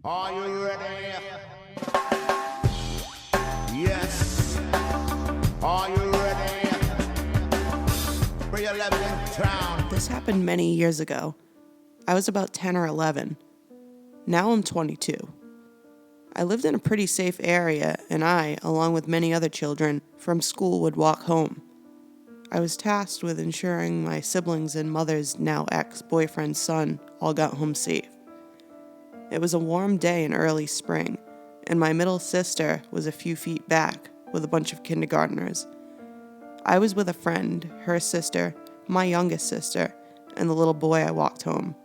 Are you ready? Yes. Are you ready? For your left in town. This happened many years ago. I was about 10 or 11. Now I'm 22. I lived in a pretty safe area, and I, along with many other children from school, would walk home. I was tasked with ensuring my siblings and mother's now ex-boyfriend's son all got home safe. It was a warm day in early spring, and my middle sister was a few feet back with a bunch of kindergartners. I was with a friend, her sister, my youngest sister, and the little boy I walked home.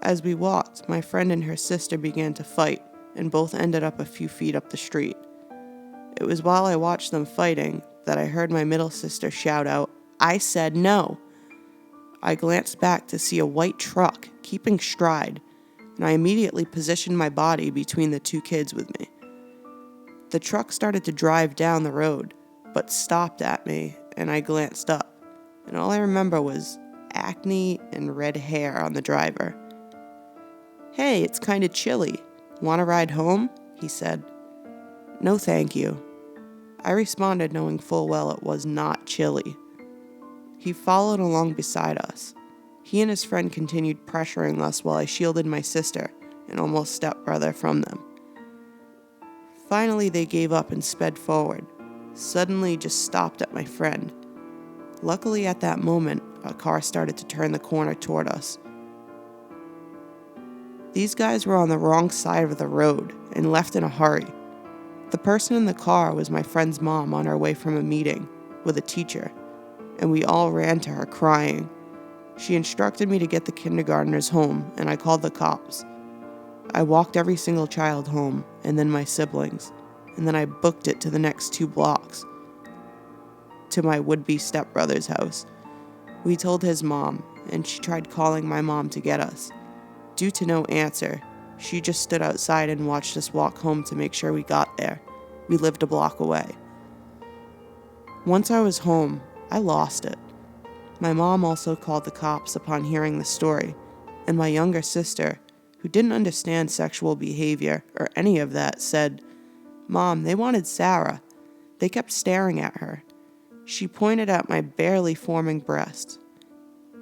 As we walked, my friend and her sister began to fight, and both ended up a few feet up the street. It was while I watched them fighting that I heard my middle sister shout out, "I said no!" I glanced back to see a white truck keeping stride, and I immediately positioned my body between the two kids with me. The truck started to drive down the road, but stopped at me, and I glanced up, and all I remember was acne and red hair on the driver. "Hey, it's kinda chilly. Want to ride home?" he said. "No, thank you." I responded knowing full well it was not chilly. He followed along beside us. He and his friend continued pressuring us while I shielded my sister and almost stepbrother from them. Finally, they gave up and sped forward, suddenly just stopped at my friend. Luckily, at that moment, a car started to turn the corner toward us. These guys were on the wrong side of the road and left in a hurry. The person in the car was my friend's mom on her way from a meeting with a teacher, and we all ran to her crying. She instructed me to get the kindergartners home, and I called the cops. I walked every single child home, and then my siblings, and then I booked it to the next 2 blocks, to my would-be stepbrother's house. We told his mom, and she tried calling my mom to get us. Due to no answer, she just stood outside and watched us walk home to make sure we got there. We lived a block away. Once I was home, I lost it. My mom also called the cops upon hearing the story, and my younger sister, who didn't understand sexual behavior or any of that, said, "Mom, they wanted Sarah. They kept staring at her." She pointed at my barely forming breast.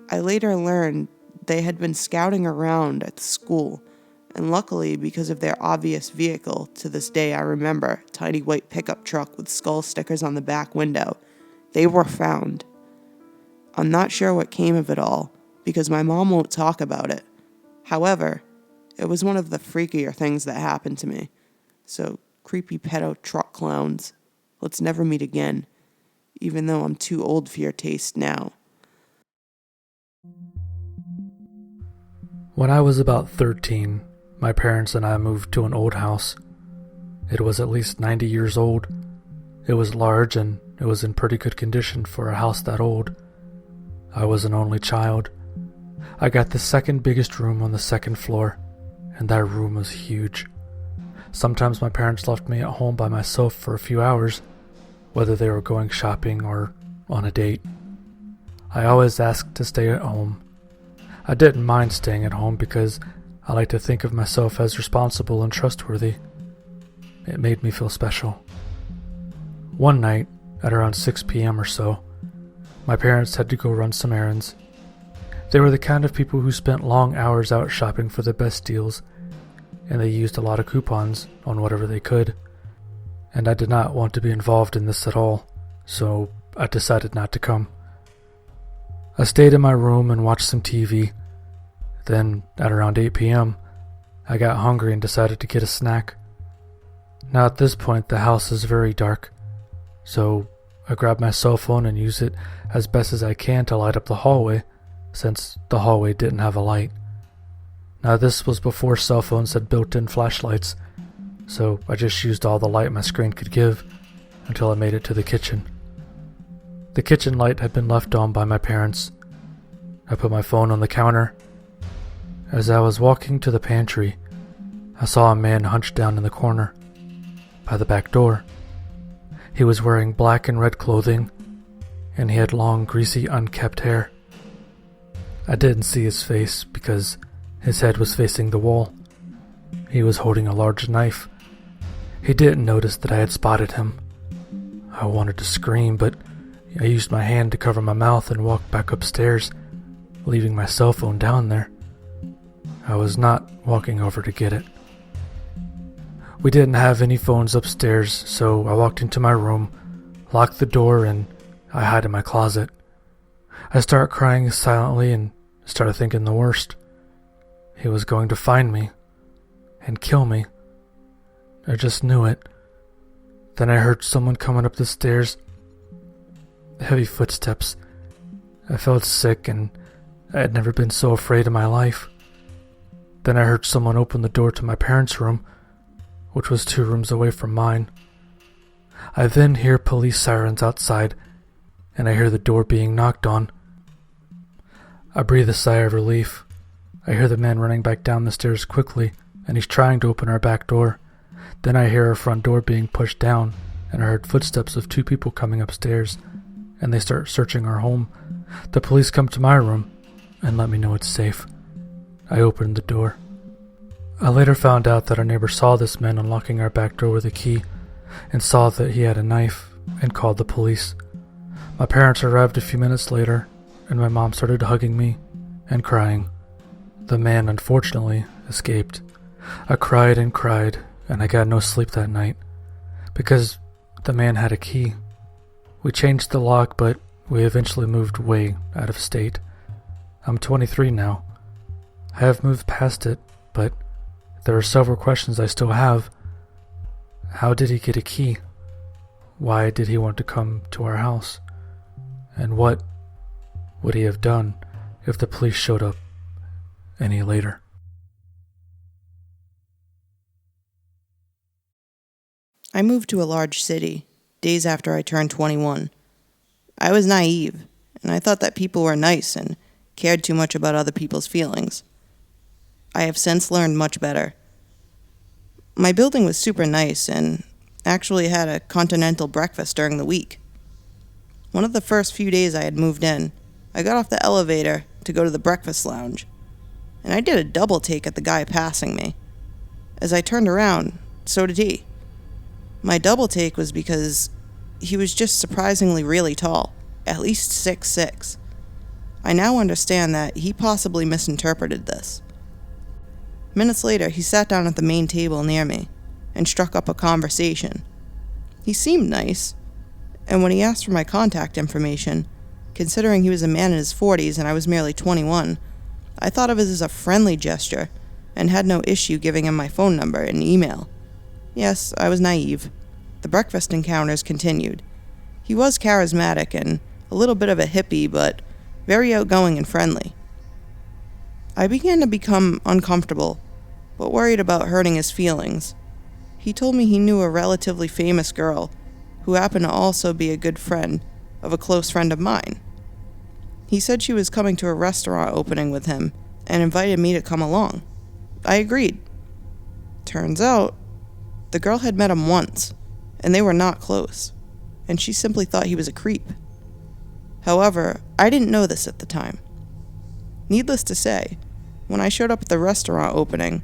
I later learned they had been scouting around at the school, and luckily, because of their obvious vehicle, to this day I remember, tiny white pickup truck with skull stickers on the back window, they were found. I'm not sure what came of it all, because my mom won't talk about it. However, it was one of the freakier things that happened to me. So, creepy pedo truck clowns, let's never meet again, even though I'm too old for your taste now. When I was about 13, my parents and I moved to an old house. It was at least 90 years old. It was large and it was in pretty good condition for a house that old. I was an only child. I got the second biggest room on the second floor, and that room was huge. Sometimes my parents left me at home by myself for a few hours, whether they were going shopping or on a date. I always asked to stay at home. I didn't mind staying at home because I like to think of myself as responsible and trustworthy. It made me feel special. One night, at around 6 p.m. or so, my parents had to go run some errands. They were the kind of people who spent long hours out shopping for the best deals, and they used a lot of coupons on whatever they could. And I did not want to be involved in this at all, so I decided not to come. I stayed in my room and watched some TV. Then, at around 8 p.m., I got hungry and decided to get a snack. Now at this point, the house is very dark, so I grabbed my cell phone and used it as best as I can to light up the hallway, since the hallway didn't have a light. Now this was before cell phones had built-in flashlights, so I just used all the light my screen could give until I made it to the kitchen. The kitchen light had been left on by my parents. I put my phone on the counter. As I was walking to the pantry, I saw a man hunched down in the corner, by the back door. He was wearing black and red clothing, and he had long, greasy, unkempt hair. I didn't see his face because his head was facing the wall, He was holding a large knife. He didn't notice that I had spotted him. I wanted to scream, but I used my hand to cover my mouth and walked back upstairs, leaving my cell phone down there. I was not walking over to get it. We didn't have any phones upstairs, so I walked into my room, locked the door, and I hid in my closet. I started crying silently and started thinking the worst. He was going to find me and kill me. I just knew it. Then I heard someone coming up the stairs. Heavy footsteps. I felt sick and I had never been so afraid in my life. Then I heard someone open the door to my parents' room, which was 2 rooms away from mine. I then hear police sirens outside, and I hear the door being knocked on. I breathe a sigh of relief. I hear the man running back down the stairs quickly, and he's trying to open our back door. Then I hear our front door being pushed down, and I heard footsteps of 2 people coming upstairs, and they start searching our home. The police come to my room and let me know it's safe. I opened the door. I later found out that our neighbor saw this man unlocking our back door with a key and saw that he had a knife and called the police. My parents arrived a few minutes later, and my mom started hugging me and crying. The man, unfortunately, escaped. I cried, and I got no sleep that night because the man had a key. We changed the lock, but we eventually moved way out of state. I'm 23 now. I have moved past it, but there are several questions I still have. How did he get a key? Why did he want to come to our house? And what would he have done if the police showed up any later? I moved to a large city days after I turned 21. I was naive, and I thought that people were nice and cared too much about other people's feelings. I have since learned much better. My building was super nice and actually had a continental breakfast during the week. One of the first few days I had moved in, I got off the elevator to go to the breakfast lounge, and I did a double take at the guy passing me. As I turned around, so did he. My double take was because he was just surprisingly really tall, at least 6'6". I now understand that he possibly misinterpreted this. Minutes later, he sat down at the main table near me and struck up a conversation. He seemed nice, and when he asked for my contact information, considering he was a man in his 40s and I was merely 21, I thought of it as a friendly gesture and had no issue giving him my phone number and email. Yes, I was naive. The breakfast encounters continued. He was charismatic and a little bit of a hippie, but very outgoing and friendly. I began to become uncomfortable, but worried about hurting his feelings. He told me he knew a relatively famous girl, who happened to also be a good friend of a close friend of mine. He said she was coming to a restaurant opening with him, and invited me to come along. I agreed. Turns out, the girl had met him once, and they were not close, and she simply thought he was a creep. However, I didn't know this at the time. Needless to say, when I showed up at the restaurant opening,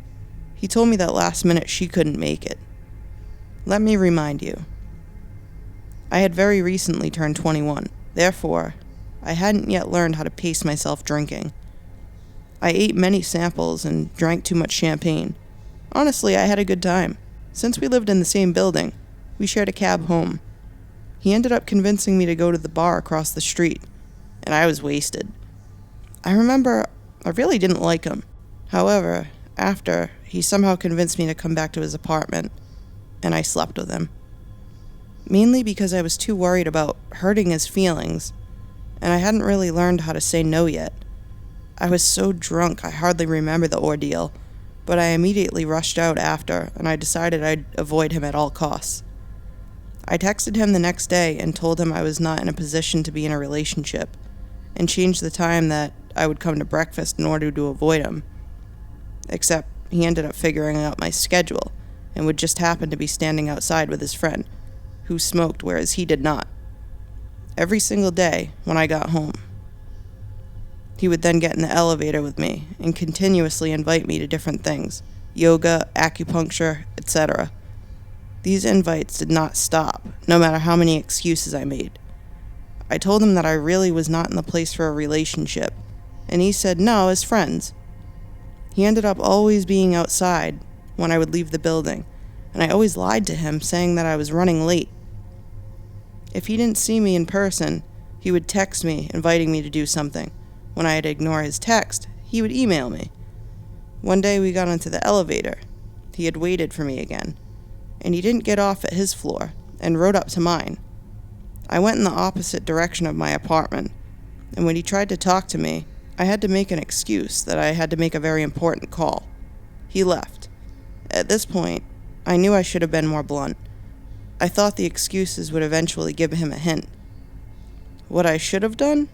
he told me that last minute she couldn't make it. Let me remind you. I had very recently turned 21, therefore, I hadn't yet learned how to pace myself drinking. I ate many samples and drank too much champagne. Honestly, I had a good time. Since we lived in the same building, we shared a cab home. He ended up convincing me to go to the bar across the street, and I was wasted. I remember I really didn't like him. However, after, he somehow convinced me to come back to his apartment, and I slept with him. Mainly because I was too worried about hurting his feelings, and I hadn't really learned how to say no yet. I was so drunk I hardly remember the ordeal, but I immediately rushed out after, and I decided I'd avoid him at all costs. I texted him the next day and told him I was not in a position to be in a relationship, and changed the time that I would come to breakfast in order to avoid him. Except he ended up figuring out my schedule and would just happen to be standing outside with his friend, who smoked whereas he did not. Every single day when I got home, he would then get in the elevator with me and continuously invite me to different things, yoga, acupuncture, etc. These invites did not stop, no matter how many excuses I made. I told him that I really was not in the place for a relationship, and he said no, as friends. He ended up always being outside when I would leave the building, and I always lied to him, saying that I was running late. If he didn't see me in person, he would text me, inviting me to do something. When I had to ignore his text, he would email me. One day we got into the elevator. He had waited for me again, and he didn't get off at his floor, and rode up to mine. I went in the opposite direction of my apartment, and when he tried to talk to me, I had to make an excuse that I had to make a very important call. He left. At this point, I knew I should have been more blunt. I thought the excuses would eventually give him a hint. What I should have done?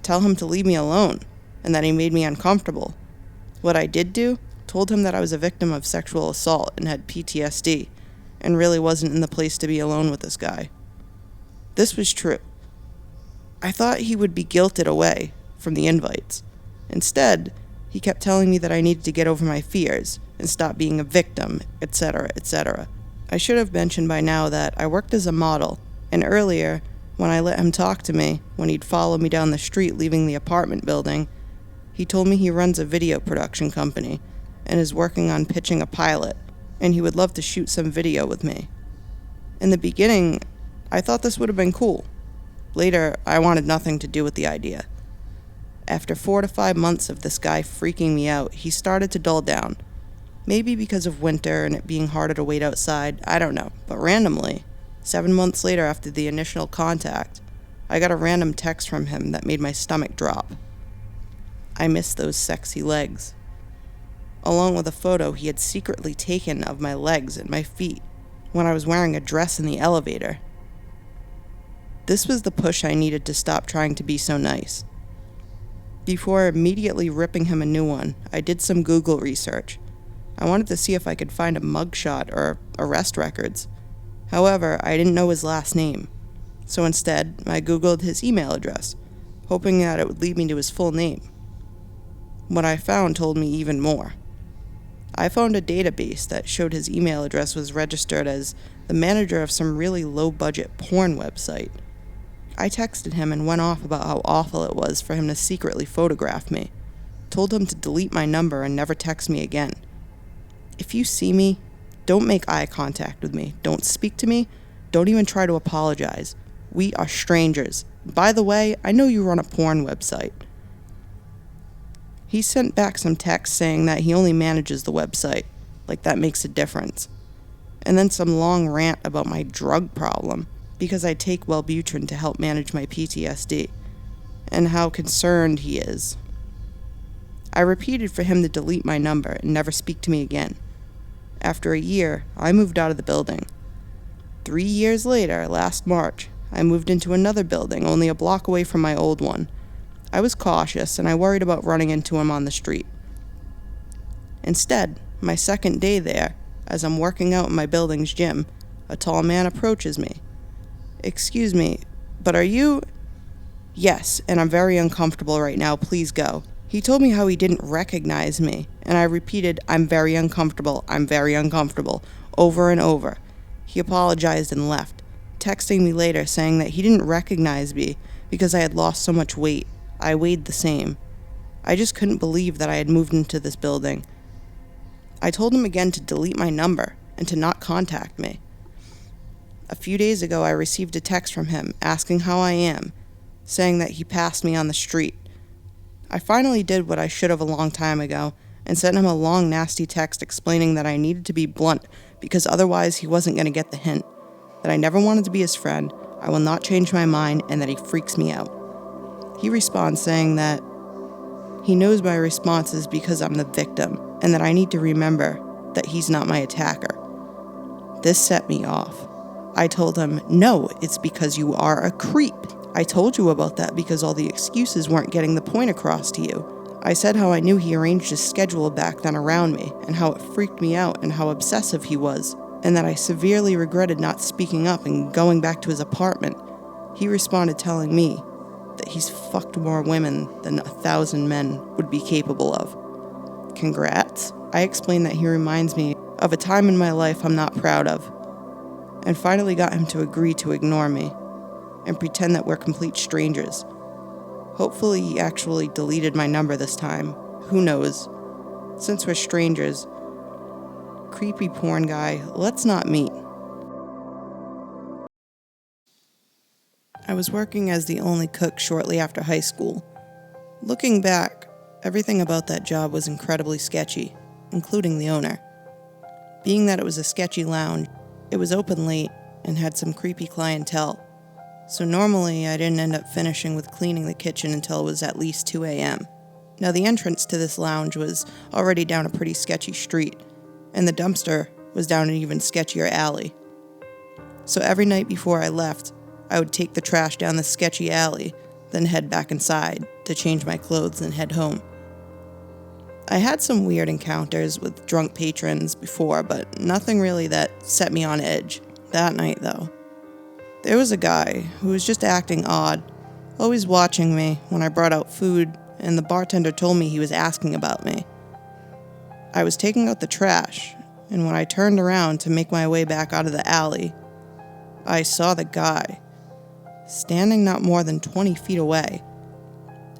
Tell him to leave me alone, and that he made me uncomfortable. What I did do? Told him that I was a victim of sexual assault and had PTSD, and really wasn't in the place to be alone with this guy. This was true. I thought he would be guilted away from the invites. Instead, he kept telling me that I needed to get over my fears and stop being a victim, etc., etc. I should have mentioned by now that I worked as a model, and earlier, when I let him talk to me, when he'd follow me down the street leaving the apartment building, he told me he runs a video production company and is working on pitching a pilot, and he would love to shoot some video with me. In the beginning, I thought this would have been cool. Later, I wanted nothing to do with the idea. After 4 to 5 months of this guy freaking me out, he started to dull down. Maybe because of winter and it being harder to wait outside, I don't know. But randomly, 7 months later after the initial contact, I got a random text from him that made my stomach drop. I missed those sexy legs. Along with a photo he had secretly taken of my legs and my feet when I was wearing a dress in the elevator. This was the push I needed to stop trying to be so nice. Before immediately ripping him a new one, I did some Google research. I wanted to see if I could find a mugshot or arrest records. However, I didn't know his last name. So instead, I Googled his email address, hoping that it would lead me to his full name. What I found told me even more. I found a database that showed his email address was registered as the manager of some really low-budget porn website. I texted him and went off about how awful it was for him to secretly photograph me. Told him to delete my number and never text me again. If you see me, don't make eye contact with me. Don't speak to me. Don't even try to apologize. We are strangers. By the way, I know you run a porn website. He sent back some text saying that he only manages the website, like that makes a difference. And then some long rant about my drug problem, because I take Wellbutrin to help manage my PTSD, and how concerned he is. I repeated for him to delete my number and never speak to me again. After a year, I moved out of the building. 3 years later, last March, I moved into another building only a block away from my old one. I was cautious, and I worried about running into him on the street. Instead, my second day there, as I'm working out in my building's gym, a tall man approaches me. "Excuse me, but are you—" "Yes, and I'm very uncomfortable right now, please go." He told me how he didn't recognize me, and I repeated, I'm very uncomfortable, over and over. He apologized and left, texting me later saying that he didn't recognize me because I had lost so much weight. I weighed the same. I just couldn't believe that I had moved into this building. I told him again to delete my number and to not contact me. A few days ago, I received a text from him asking how I am, saying that he passed me on the street. I finally did what I should have a long time ago and sent him a long, nasty text explaining that I needed to be blunt because otherwise he wasn't going to get the hint, that I never wanted to be his friend, I will not change my mind, and that he freaks me out. He responds saying that he knows my response is because I'm the victim and that I need to remember that he's not my attacker. This set me off. I told him, no, it's because you are a creep. I told you about that because all the excuses weren't getting the point across to you. I said how I knew he arranged his schedule back then around me, and how it freaked me out and how obsessive he was, and that I severely regretted not speaking up and going back to his apartment. He responded telling me that he's fucked more women than 1,000 men would be capable of. Congrats. I explained that he reminds me of a time in my life I'm not proud of, and finally got him to agree to ignore me and pretend that we're complete strangers. Hopefully he actually deleted my number this time. Who knows? Since we're strangers, creepy porn guy, let's not meet. I was working as the only cook shortly after high school. Looking back, everything about that job was incredibly sketchy, including the owner. Being that it was a sketchy lounge, it was open late and had some creepy clientele. So normally I didn't end up finishing with cleaning the kitchen until it was at least 2 a.m. Now the entrance to this lounge was already down a pretty sketchy street, and the dumpster was down an even sketchier alley. So every night before I left, I would take the trash down the sketchy alley, then head back inside to change my clothes and head home. I had some weird encounters with drunk patrons before, but nothing really that set me on edge. That night, though, there was a guy who was just acting odd, always watching me when I brought out food, and the bartender told me he was asking about me. I was taking out the trash, and when I turned around to make my way back out of the alley, I saw the guy standing not more than 20 feet away,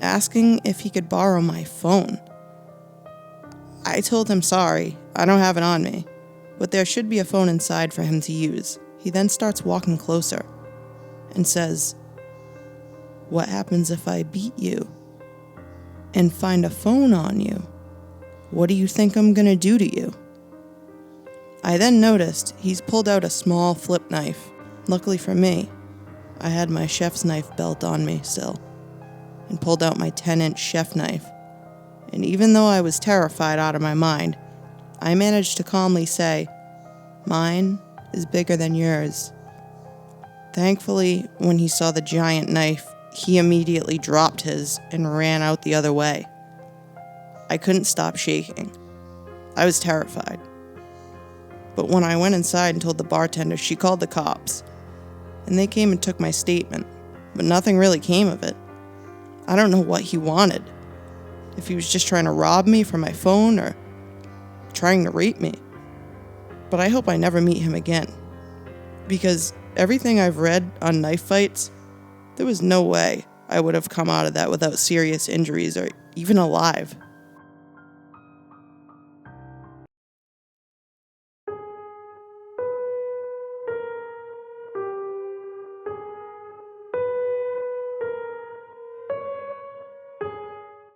asking if he could borrow my phone. I told him sorry, I don't have it on me, but there should be a phone inside for him to use. He then starts walking closer and says, "What happens if I beat you and find a phone on you? What do you think I'm gonna do to you?" I then noticed he's pulled out a small flip knife. Luckily for me, I had my chef's knife belt on me still, and pulled out my 10-inch chef knife. And even though I was terrified out of my mind, I managed to calmly say, "Mine is bigger than yours." Thankfully, when he saw the giant knife, he immediately dropped his and ran out the other way. I couldn't stop shaking. I was terrified. But when I went inside and told the bartender, she called the cops, and they came and took my statement, but nothing really came of it. I don't know what he wanted. If he was just trying to rob me for my phone or trying to rape me. But I hope I never meet him again. Because everything I've read on knife fights, there was no way I would have come out of that without serious injuries or even alive.